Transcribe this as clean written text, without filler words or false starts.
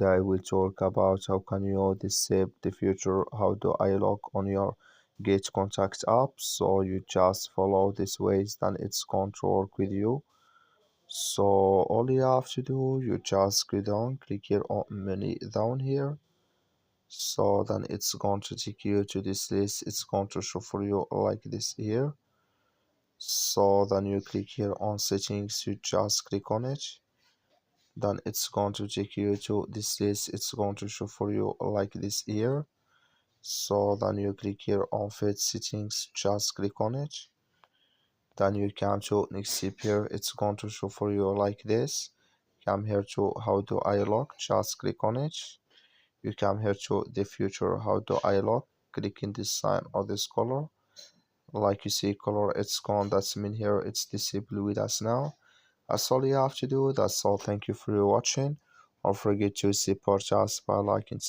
I will talk about how can you disable the future, how do I log on your Getcontact app. So you just follow this ways, then it's going to work with you. So all you have to do, you just go down, click here on menu down here. So then it's going to take you to this list. It's going to show for you like this here. So then you click here on settings, you just click on it. Then it's going to take you to this list. It's going to show for you like this here. So then you click here on fit settings, just click on it. Then you come to next step here. It's going to show for you like this. Come here to how do I lock, just click on it. You come here to the future, how do I lock, click in this sign or this color. Like you see color, it's gone. That's mean here it's disabled with us now. That's all you have to do. That's all. Thank you for watching. Don't forget to support us by liking.